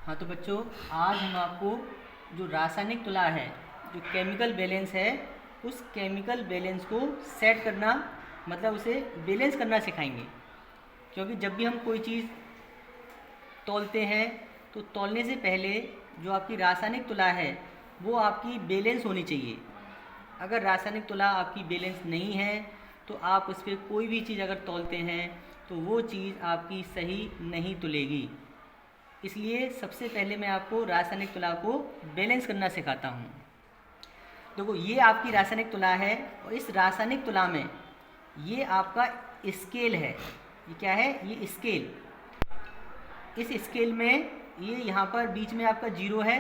हाँ तो बच्चों, आज हम आपको जो रासायनिक तुला है, जो केमिकल बैलेंस है, उस केमिकल बैलेंस को सेट करना, मतलब उसे बैलेंस करना सिखाएंगे। क्योंकि जब भी हम कोई चीज़ तौलते हैं तो तौलने से पहले जो आपकी रासायनिक तुला है वो आपकी बैलेंस होनी चाहिए। अगर रासायनिक तुला आपकी बैलेंस नहीं है तो आप उस पर कोई भी चीज़ अगर तौलते हैं तो वो चीज़ आपकी सही नहीं तुलेगी। इसलिए सबसे पहले मैं आपको रासायनिक तुला को बैलेंस करना सिखाता हूँ। देखो, ये आपकी रासायनिक तुला है और इस रासायनिक तुला में ये आपका स्केल है। ये क्या है? ये स्केल। इस स्केल में ये यहाँ पर बीच में आपका जीरो है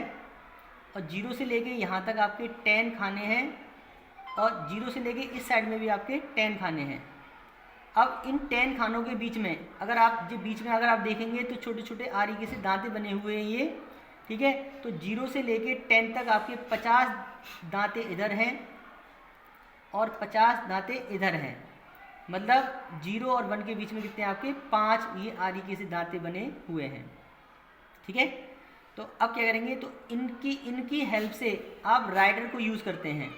और जीरो से लेके यहाँ तक आपके 10 खाने हैं और जीरो से लेके इस साइड में भी आपके 10 खाने हैं। अब इन 10 खानों के बीच में अगर आप देखेंगे तो छोटे छोटे आरीके से दांते बने हुए हैं ये, ठीक है। तो जीरो से लेके 10 तक आपके 50 दांते इधर हैं और 50 दांते इधर हैं। मतलब 0 और 1 के बीच में कितने आपके 5 ये आरीके से दांते बने हुए हैं, ठीक है। तो अब क्या करेंगे, तो इनकी हेल्प से आप राइडर को यूज़ करते हैं।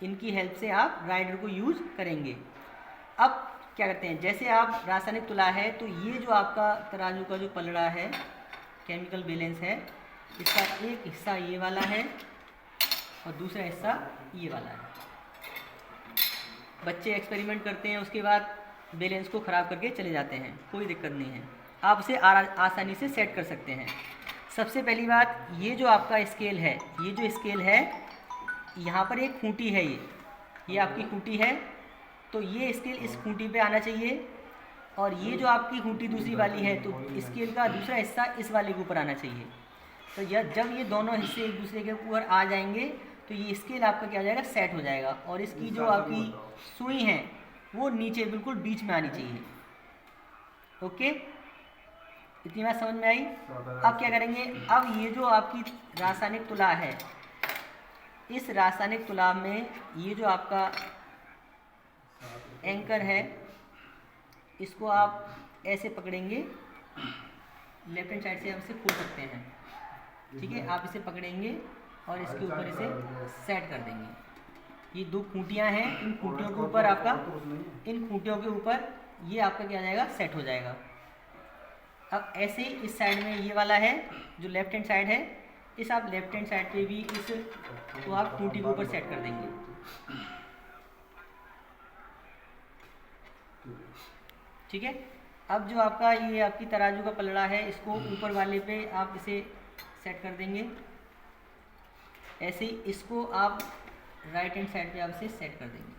इनकी हेल्प से आप राइडर को यूज़ करेंगे। अब क्या करते हैं, जैसे आप रासायनिक तुला है तो ये जो आपका तराजू का जो पलड़ा है, केमिकल बैलेंस है, इसका एक हिस्सा ये वाला है और दूसरा हिस्सा ये वाला है। बच्चे एक्सपेरिमेंट करते हैं, उसके बाद बैलेंस को ख़राब करके चले जाते हैं, कोई दिक्कत नहीं है। आप उसे आसानी से सेट कर सकते हैं। सबसे पहली बात, ये जो आपका स्केल है, ये जो स्केल है, यहाँ पर एक खूंटी है, ये आपकी खूंटी है। तो ये स्केल इस खूंटी पे आना चाहिए और ये जो आपकी खूंटी दूसरी वाली है तो स्केल का दूसरा हिस्सा इस वाले के ऊपर आना चाहिए। तो जब ये दोनों हिस्से एक दूसरे के ऊपर आ जाएंगे तो ये स्केल आपका क्या हो जाएगा, सेट हो जाएगा। और इसकी जो आपकी सुई है वो नीचे बिल्कुल बीच में आनी चाहिए। ओके, इतनी बात समझ में आई? अब क्या करेंगे, अब ये जो आपकी रासायनिक तुला है, इस रासायनिक तुला में ये जो आपका एंकर है, इसको आप ऐसे पकड़ेंगे, लेफ्ट हैंड साइड से आप इसे खोल सकते हैं, ठीक है। आप इसे पकड़ेंगे और इसके ऊपर इसे सेट कर देंगे। ये दो खूंटियाँ हैं, इन खूंटियों के ऊपर ये आपका क्या हो जाएगा, सेट हो जाएगा। अब ऐसे ही इस साइड में ये वाला है जो लेफ्ट हैंड साइड है, इस आप लेफ्ट हैंड साइड पे भी इस को आप खूंटी के ऊपर सेट कर देंगे, ठीक है। अब जो आपका ये आपकी तराजू का पलड़ा है, इसको ऊपर वाले पे आप इसे सेट कर देंगे। ऐसे ही इसको आप राइट हैंड साइड पे आप इसे सेट कर देंगे।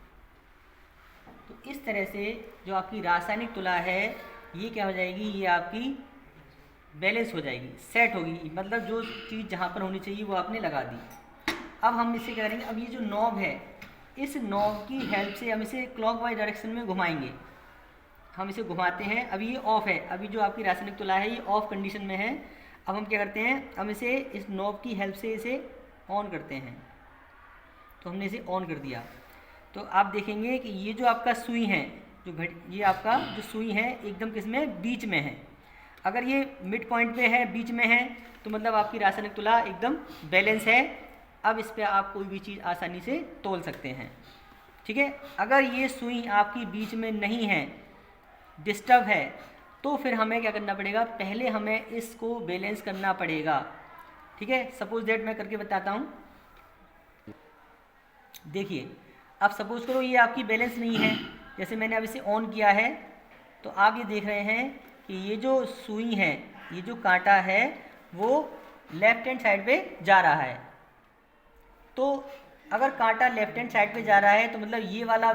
तो इस तरह से जो आपकी रासायनिक तुला है ये क्या हो जाएगी, ये आपकी बैलेंस हो जाएगी, सेट होगी। मतलब जो चीज़ जहाँ पर होनी चाहिए वो आपने लगा दी। अब हम इसे क्या करेंगे, अब ये जो नॉब है, इस नॉब की हेल्प से हम इसे क्लॉकवाइज डायरेक्शन में घुमाएंगे। हम इसे घुमाते हैं। अभी ये ऑफ है, अभी जो आपकी रासायनिक तुला है ये ऑफ कंडीशन में है। अब हम क्या करते हैं, हम इसे इस नॉब की हेल्प से इसे ऑन करते हैं। तो हमने इसे ऑन कर दिया तो आप देखेंगे कि ये जो आपका सुई है, ये आपका जो सुई है एकदम किसमें, बीच में है। अगर ये मिड पॉइंट पे है, बीच में है, तो मतलब आपकी रासायनिक तुला एकदम बैलेंस है। अब इस पर आप कोई भी चीज़ आसानी से तौल सकते हैं, ठीक है। अगर ये सुई आपकी बीच में नहीं है, डिस्टर्ब है, तो फिर हमें क्या करना पड़ेगा, पहले हमें इसको बैलेंस करना पड़ेगा, ठीक है। सपोज दैट मैं करके बताता हूँ। देखिए, अब सपोज करो ये आपकी बैलेंस नहीं है, जैसे मैंने अब इसे ऑन किया है तो आप ये देख रहे हैं कि ये जो सुई है, ये जो कांटा है वो लेफ्ट हैंड साइड पे जा रहा है। तो अगर कांटा लेफ्ट हैंड साइड पे जा रहा है तो मतलब ये वाला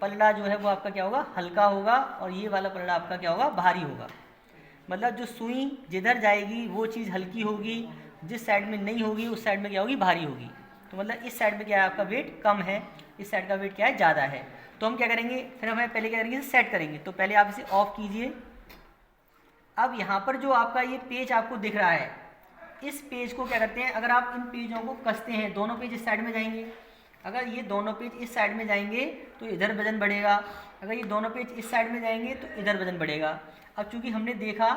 पलड़ा जो है वो आपका क्या होगा, हल्का होगा, और ये वाला पलड़ा आपका क्या होगा, भारी होगा। मतलब जो सुई जिधर जाएगी वो चीज़ हल्की होगी, जिस साइड में नहीं होगी उस साइड में क्या होगी, भारी होगी। तो मतलब इस साइड में क्या है, आपका वेट कम है, इस साइड का वेट क्या है, ज़्यादा है। तो हम क्या करेंगे, फिर हमें पहले क्या करेंगे, सेट करेंगे। तो पहले आप इसे ऑफ कीजिए। अब यहाँ पर जो आपका ये पेज आपको दिख रहा है, इस पेज को क्या करते हैं, अगर आप इन पेजों को कसते हैं, दोनों पेज इस साइड में जाएंगे। अगर ये दोनों पेज इस साइड में जाएंगे तो इधर वजन बढ़ेगा, अगर ये दोनों पेज इस साइड में जाएंगे तो इधर वजन बढ़ेगा। अब चूंकि हमने देखा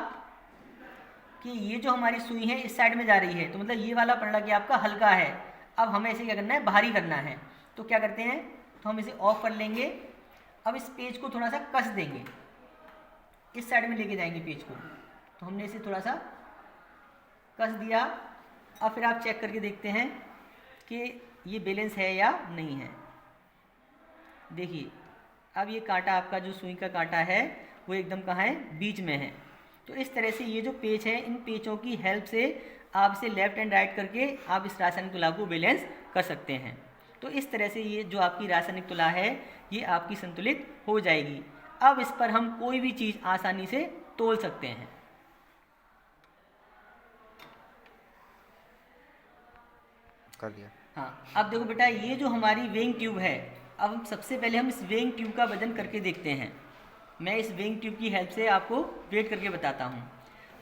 कि ये जो हमारी सुई है इस साइड में जा रही है, तो मतलब ये वाला पलड़ा कि आपका हल्का है। अब हमें इसे क्या करना है, भारी करना है। तो क्या करते हैं, तो हम इसे ऑफ कर लेंगे। अब इस पेज को थोड़ा सा कस देंगे, इस साइड में लेके जाएंगे पेज को। तो हमने इसे थोड़ा सा कस दिया। अब फिर आप चेक करके देखते हैं कि ये बैलेंस है या नहीं है। देखिए अब ये कांटा आपका जो सुई का कांटा है वो एकदम कहाँ है, बीच में है। तो इस तरह से ये जो पेच है, इन पेचों की हेल्प से आप इसे लेफ़्ट एंड राइट करके आप इस रासायनिक तुला को बैलेंस कर सकते हैं। तो इस तरह से ये जो आपकी रासायनिक तुला है ये आपकी संतुलित हो जाएगी। अब इस पर हम कोई भी चीज़ आसानी से तोल सकते हैं। कर लिया। हाँ, अब देखो बेटा, ये जो हमारी वेइंग ट्यूब है, अब हम सबसे पहले हम इस वेइंग ट्यूब का वजन करके देखते हैं। मैं इस वेइंग ट्यूब की हेल्प से आपको वेट करके बताता हूँ।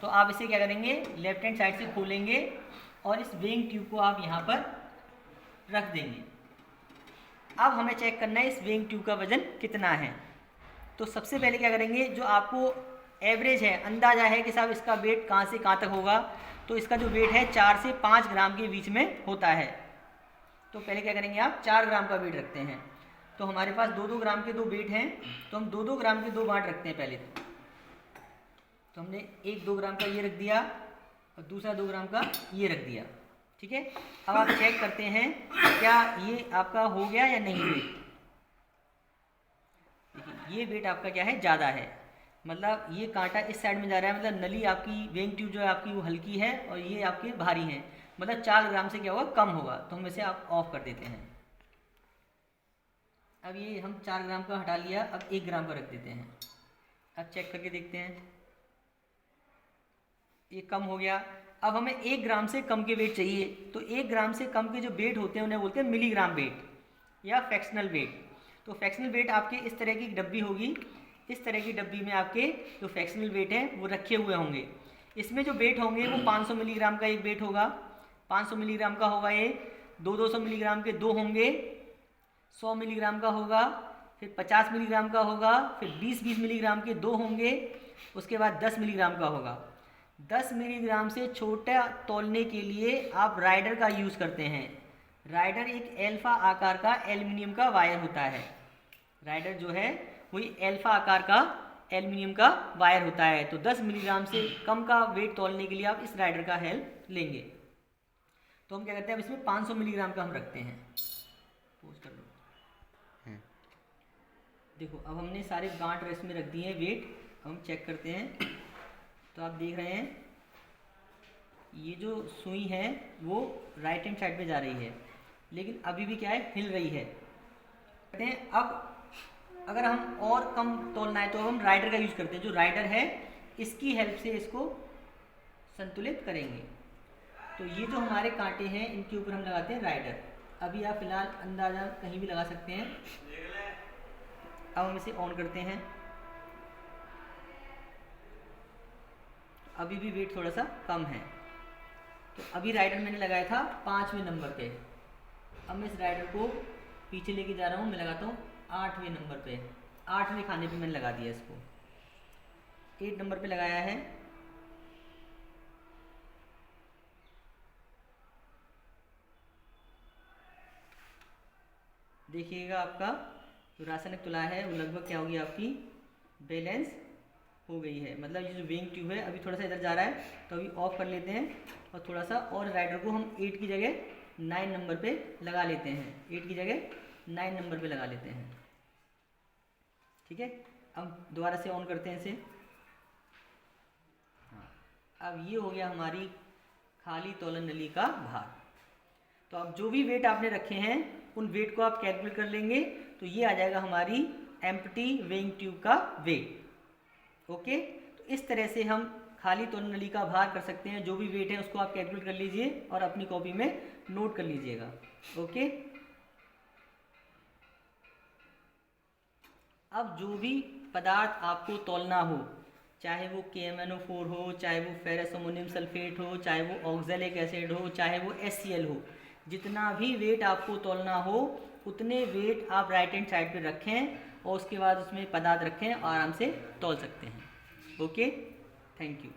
तो आप इसे क्या करेंगे, लेफ्ट हैंड साइड से खोलेंगे और इस वेइंग ट्यूब को आप यहाँ पर रख देंगे। अब हमें चेक करना है इस वेइंग ट्यूब का वजन कितना है। तो सबसे पहले क्या करेंगे, जो आपको एवरेज है, अंदाज़ा है कि साहब इसका वेट कहाँ से कहाँ तक होगा, तो इसका जो वेट है 4 से 5 ग्राम के बीच में होता है। तो पहले क्या करेंगे, आप 4 ग्राम का वेट रखते हैं। तो हमारे पास 2-2 ग्राम के 2 वेट हैं, तो हम 2-2 ग्राम के 2 बांट रखते हैं पहले। तो हमने एक 2 ग्राम का ये रख दिया और दूसरा 2 ग्राम का ये रख दिया। ठीक है, अब आप चेक करते हैं क्या ये आपका हो गया या नहीं वेट। देखिए ये वेट आपका क्या है, ज़्यादा है, मतलब ये कांटा इस साइड में जा रहा है, मतलब नली आपकी वेइंग ट्यूब जो है आपकी वो हल्की है और ये आपके भारी हैं, मतलब 4 ग्राम से क्या होगा, कम होगा। तो हम इसे आप ऑफ कर देते हैं। अब ये हम 4 ग्राम का हटा लिया, अब 1 ग्राम का रख देते हैं। अब चेक करके देखते हैं, ये कम हो गया। अब हमें 1 ग्राम से कम के वेट चाहिए, तो 1 ग्राम से कम के जो वेट होते हैं उन्हें बोलते हैं मिलीग्राम वेट या फ्रैक्शनल वेट। तो फ्रैक्शनल वेट आपके इस तरह की डब्बी होगी, इस तरह की डब्बी में आपके जो फ्रैक्शनल वेट हैं वो रखे हुए होंगे। इसमें जो वेट होंगे वो 500 मिलीग्राम का एक वेट होगा, 500 मिलीग्राम का होगा ये, 200 मिलीग्राम के 2 होंगे, 100 मिलीग्राम का होगा, फिर 50 मिलीग्राम का होगा, फिर 20-20 मिलीग्राम के 2 होंगे, उसके बाद 10 मिलीग्राम का होगा। 10 मिलीग्राम से छोटा तौलने के लिए आप राइडर का यूज़ करते हैं। राइडर एक एल्फा आकार का एल्युमिनियम का वायर होता है। राइडर जो है वही एल्फा आकार का एल्युमिनियम का वायर होता है। तो 10 मिलीग्राम से कम का वेट तौलने के लिए आप इस राइडर का हेल्प लेंगे। तो हम क्या करते हैं, अब इसमें 500 मिलीग्राम का हम रखते हैं। पोज कर लो। देखो अब हमने सारे गांठ रेस्ट में रख दिए हैं वेट। हम चेक करते हैं, तो आप देख रहे हैं ये जो सुई है वो राइट हैंड साइड पे जा रही है, लेकिन अभी भी क्या है, हिल रही है। कहते हैं अब अगर हम और कम तोलना है तो हम राइडर का यूज़ करते हैं। जो राइडर है इसकी हेल्प से इसको संतुलित करेंगे। तो ये जो हमारे कांटे हैं इनके ऊपर हम लगाते हैं राइडर। अभी आप फिलहाल अंदाज़ा कहीं भी लगा सकते हैं। अब हम इसे ऑन करते हैं। अभी भी वेट थोड़ा सा कम है। तो अभी राइडर मैंने लगाया था 5वें नंबर पे। अब मैं इस राइडर को पीछे लेके जा रहा हूँ, मैं लगाता हूँ 8वें नंबर पे। 8वें खाने पे मैंने लगा दिया इसको। 8 नंबर पे लगाया है। देखिएगा आपका जो रासायनिक तुला है वो लगभग क्या होगी, आपकी बैलेंस हो गई है। मतलब ये जो वेइंग ट्यूब है अभी थोड़ा सा इधर जा रहा है, तो अभी ऑफ कर लेते हैं और थोड़ा सा और राइडर को हम 8 की जगह 9 नंबर पे लगा लेते हैं। 8 की जगह 9 नंबर पे लगा लेते हैं। ठीक है, अब दोबारा से ऑन करते हैं इसे। हाँ, अब ये हो गया हमारी खाली तोलन नली का भार। तो अब जो भी वेट आपने रखे हैं उन वेट को आप कैलकुलेट कर लेंगे, तो ये आ जाएगा हमारी एम्प्टी वेइंग ट्यूब का वेट। ओके, तो इस तरह से हम खाली तोलन नली का भार कर सकते हैं। जो भी वेट है उसको आप कैलकुलेट कर लीजिए और अपनी कॉपी में नोट कर लीजिएगा। ओके, अब जो भी पदार्थ आपको तौलना हो, चाहे वो KMnO4 हो, चाहे वो फेरस अमोनियम सल्फेट हो, चाहे वो ऑक्सैलिक एसिड हो, चाहे वो HCl हो, जितना भी वेट आपको तौलना हो उतने वेट आप राइट हैंड साइड पे रखें और उसके बाद उसमें पदार्थ रखें और आराम से तौल सकते हैं। Okay, thank you.